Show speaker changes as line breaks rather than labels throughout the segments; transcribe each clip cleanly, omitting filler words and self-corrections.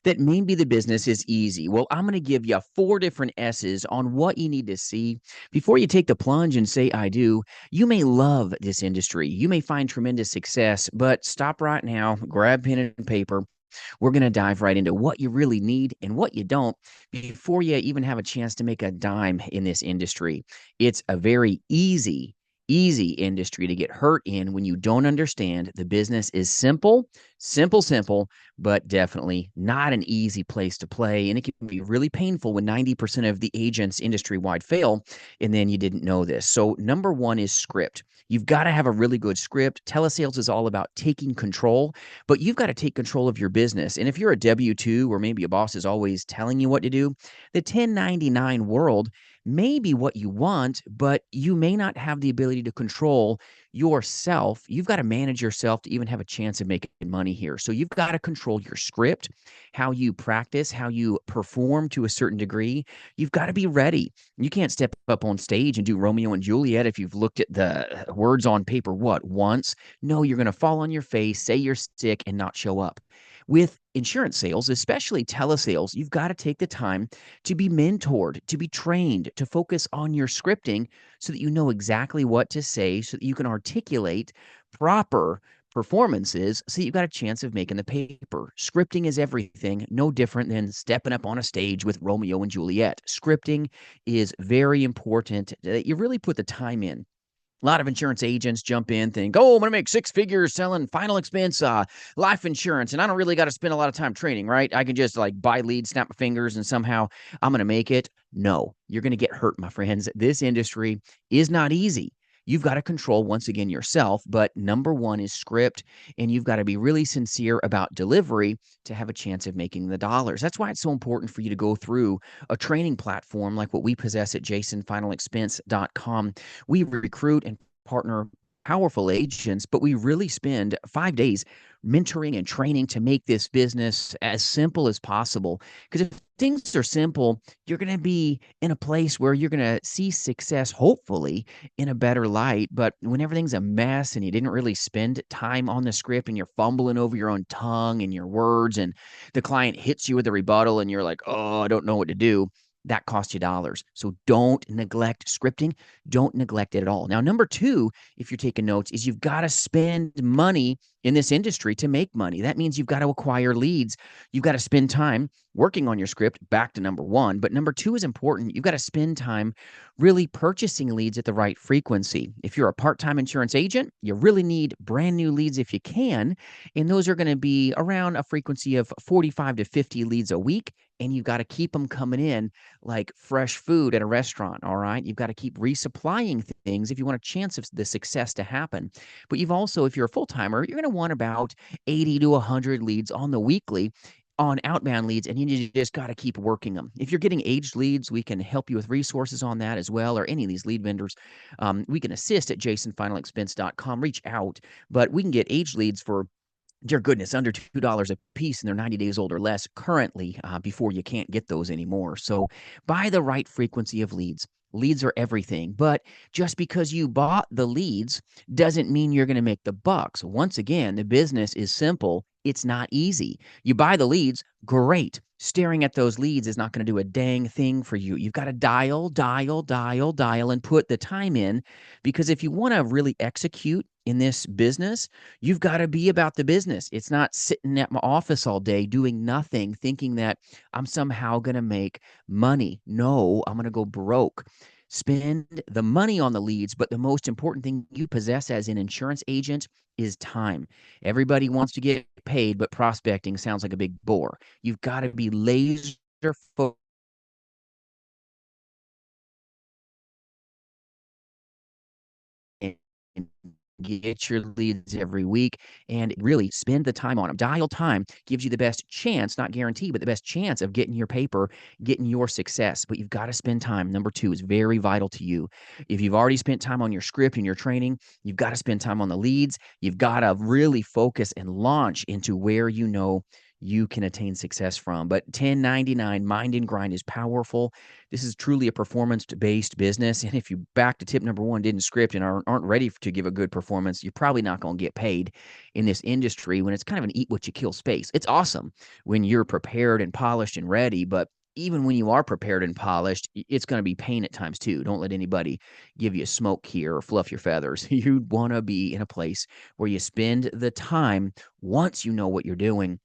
that maybe the business is easy. Well, I'm going to give you 4 different S's on what you need to see before you take the plunge and say, I do. You may love this industry. You may find tremendous success, but stop right now, grab pen and paper. We're going to dive right into what you really need and what you don't before you even have a chance to make a dime in this industry. It's a very easy industry to get hurt in when you don't understand the business is simple, but definitely not an easy place to play. And it can be really painful when 90% of the agents industry wide fail and then you didn't know this. So, number one is script. You've got to have a really good script. Telesales is all about taking control, but you've got to take control of your business. And if you're a W 2 or maybe a boss is always telling you what to do, the 1099 world may be what you want, but you may not have the ability to control yourself. You've got to manage yourself to even have a chance of making money here. So you've got to control your script, how you practice, how you perform to a certain degree. You've got to be ready. You can't step up on stage and do Romeo and Juliet if you've looked at the words on paper, once? No, you're going to fall on your face, say you're sick, and not show up. With insurance sales, especially telesales, you've got to take the time to be mentored, to be trained, to focus on your scripting so that you know exactly what to say, so that you can articulate proper performances so you've got a chance of making the paper. Scripting is everything, no different than stepping up on a stage with Romeo and Juliet. Scripting is very important that you really put the time in. A lot of insurance agents jump in, think, oh, I'm going to make 6 figures selling final expense life insurance, and I don't really got to spend a lot of time training, right? I can just like buy leads, snap my fingers, and somehow I'm going to make it. No, you're going to get hurt, my friends. This industry is not easy. You've got to control, once again, yourself, but number one is script, and you've got to be really sincere about delivery to have a chance of making the dollars. That's why it's so important for you to go through a training platform like what we possess at jasonfinalexpense.com. We recruit and partner powerful agents, but we really spend 5 days mentoring and training to make this business as simple as possible. Because if things are simple, you're going to be in a place where you're going to see success, hopefully, in a better light. But when everything's a mess and you didn't really spend time on the script and you're fumbling over your own tongue and your words, and the client hits you with a rebuttal and you're like, oh, I don't know what to do, that costs you dollars. So don't neglect scripting. Don't neglect it at all. Now, number two, if you're taking notes, is you've got to spend money in this industry to make money. That means you've got to acquire leads. You've got to spend time working on your script, back to number one. But number two is important. You've got to spend time really purchasing leads at the right frequency. If you're a part-time insurance agent, you really need brand new leads if you can. And those are going to be around a frequency of 45 to 50 leads a week. And you've got to keep them coming in like fresh food at a restaurant, all right? You've got to keep resupplying things if you want a chance of the success to happen. But you've also, if you're a full-timer, you're going to want about 80 to 100 leads on the weekly on outbound leads, and you just got to keep working them. If you're getting aged leads, we can help you with resources on that as well, or any of these lead vendors. We can assist at jasonfinalexpense.com. Reach out, but we can get aged leads for, dear goodness, under $2 a piece, and they're 90 days old or less currently, before you can't get those anymore. So buy the right frequency of leads. Leads are everything, but just because you bought the leads doesn't mean you're going to make the bucks. Once again, the business is simple. It's not easy. You buy the leads, great. Staring at those leads is not going to do a dang thing for you. You've got to dial, and put the time in, because if you want to really execute in this business, you've got to be about the business. It's not sitting at my office all day doing nothing, thinking that I'm somehow going to make money. No, I'm going to go broke. Spend the money on the leads, but the most important thing you possess as an insurance agent is time. Everybody wants to get paid, but prospecting sounds like a big bore. You've got to be laser focused and get your leads every week and really spend the time on them. Dial time gives you the best chance, not guarantee, but the best chance of getting your paper, getting your success. But you've got to spend time. Number two is very vital to you. If you've already spent time on your script and your training, you've got to spend time on the leads. You've got to really focus and launch into where you know you can attain success from. But 1099, mind and grind, is powerful. This is truly a performance-based business. And if you, back to tip number one, didn't script and aren't ready to give a good performance, you're probably not going to get paid in this industry when it's kind of an eat what you kill space. It's awesome when you're prepared and polished and ready, but even when you are prepared and polished, it's going to be pain at times too. Don't let anybody give you smoke here or fluff your feathers. You want to be in a place where you spend the time once you know what you're doing,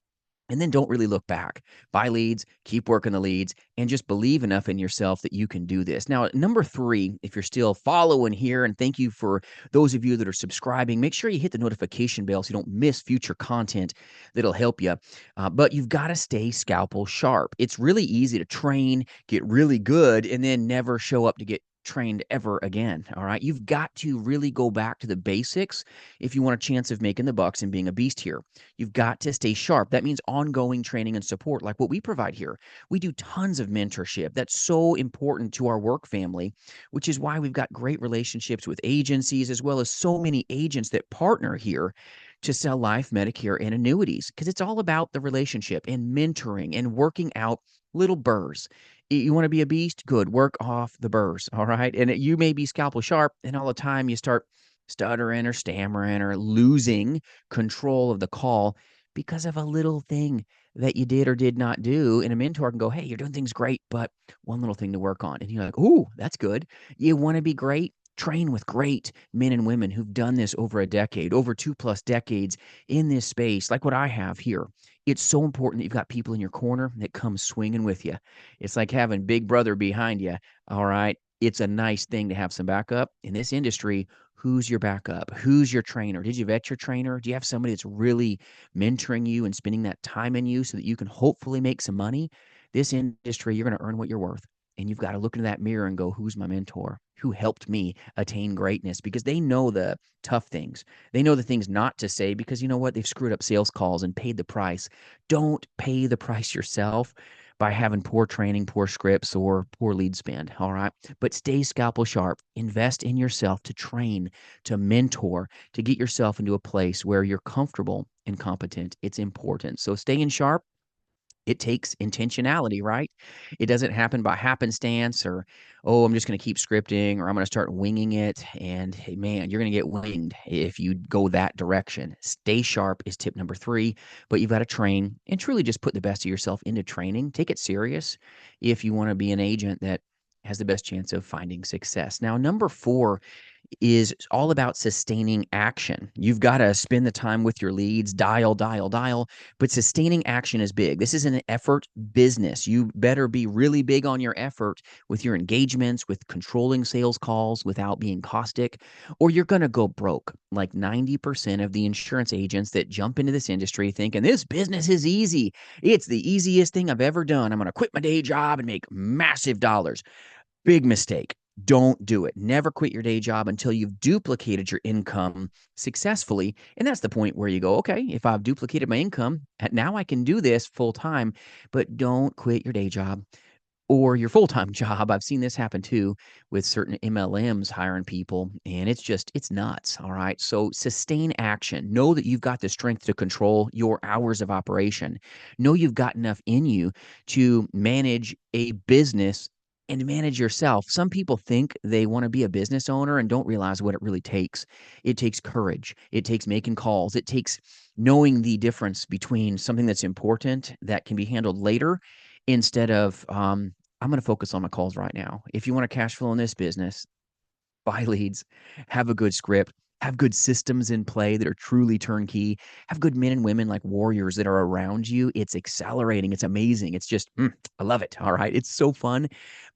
and then don't really look back. Buy leads, keep working the leads, and just believe enough in yourself that you can do this. Now, number three, if you're still following here, and thank you for those of you that are subscribing, make sure you hit the notification bell so you don't miss future content that'll help you. But you've got to stay scalpel sharp. It's really easy to train, get really good, and then never show up to get trained ever again. All right. You've got to really go back to the basics if you want a chance of making the bucks and being a beast here. You've got to stay sharp. That means ongoing training and support, like what we provide here. We do tons of mentorship. That's so important to our work family, which is why we've got great relationships with agencies, as well as so many agents that partner here to sell life, Medicare, and annuities, because it's all about the relationship and mentoring and working out little burrs. You want to be a beast? Good. Work off the burrs. All right. And you may be scalpel sharp, and all the time you start stuttering or stammering or losing control of the call because of a little thing that you did or did not do. And a mentor can go, hey, you're doing things great, but one little thing to work on. And you're like, ooh, that's good. You want to be great? Train with great men and women who've done this over a decade, over 2+ decades in this space, like what I have here. It's so important that you've got people in your corner that come swinging with you. It's like having Big Brother behind you. All right. It's a nice thing to have some backup in this industry. Who's your backup? Who's your trainer? Did you vet your trainer? Do you have somebody that's really mentoring you and spending that time in you so that you can hopefully make some money? This industry, you're going to earn what you're worth. And you've got to look into that mirror and go, who's my mentor? Who helped me attain greatness? Because they know the tough things. They know the things not to say because you know what? They've screwed up sales calls and paid the price. Don't pay the price yourself by having poor training, poor scripts, or poor lead spend. All right. But stay scalpel sharp. Invest in yourself to train, to mentor, to get yourself into a place where you're comfortable and competent. It's important. So staying sharp, it takes intentionality, right? It doesn't happen by happenstance or, oh, I'm just going to keep scripting or I'm going to start winging it. And hey, man, you're going to get winged if you go that direction. Stay sharp is tip number three, but you've got to train and truly just put the best of yourself into training. Take it serious if you want to be an agent that has the best chance of finding success. Now, number four is all about sustaining action. You've got to spend the time with your leads, dial, dial, dial, but sustaining action is big. This is an effort business. You better be really big on your effort with your engagements, with controlling sales calls without being caustic, or you're going to go broke. Like 90% of the insurance agents that jump into this industry thinking this business is easy. It's the easiest thing I've ever done. I'm going to quit my day job and make massive dollars. Big mistake. Don't do it. Never quit your day job until you've duplicated your income successfully. And that's the point where you go, okay, if I've duplicated my income, now I can do this full time. But don't quit your day job or your full-time job. I've seen this happen too with certain MLMs hiring people, and it's nuts. All right. So sustain action. Know that you've got the strength to control your hours of operation. Know you've got enough in you to manage a business and to manage yourself. Some people think they want to be a business owner and don't realize what it really takes. It takes courage. It takes making calls. It takes knowing the difference between something that's important that can be handled later instead of I'm going to focus on my calls right now. If you want to cash flow in this business, buy leads, have a good script, have good systems in play that are truly turnkey, have good men and women like warriors that are around you. It's accelerating. It's amazing. It's just, I love it. All right. It's so fun,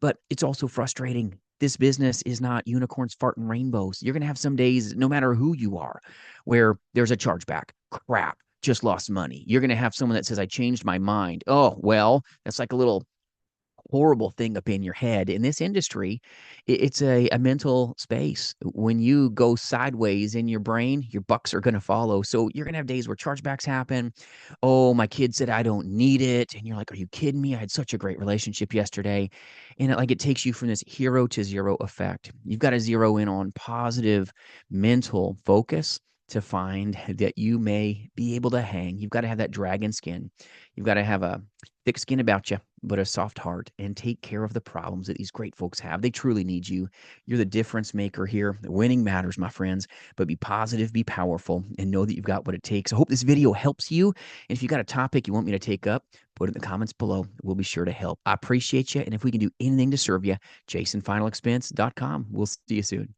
but it's also frustrating. This business is not unicorns farting rainbows. You're going to have some days, no matter who you are, where there's a chargeback. Crap, just lost money. You're going to have someone that says, I changed my mind. Oh, well, that's like a little horrible thing up in your head. In this industry, it's a mental space. When you go sideways in your brain, your bucks are going to follow. So you're going to have days where chargebacks happen. Oh, my kid said I don't need it. And you're like, are you kidding me? I had such a great relationship yesterday. And it takes you from this hero to zero effect. You've got to zero in on positive mental focus to find that you may be able to hang. You've got to have that dragon skin. You've got to have a thick skin about you, but a soft heart, and take care of the problems that these great folks have. They truly need you. You're the difference maker here. Winning matters, my friends, but be positive, be powerful, and know that you've got what it takes. I hope this video helps you. And if you got a topic you want me to take up, put it in the comments below. We'll be sure to help. I appreciate you. And if we can do anything to serve you, jasonfinalexpense.com. We'll see you soon.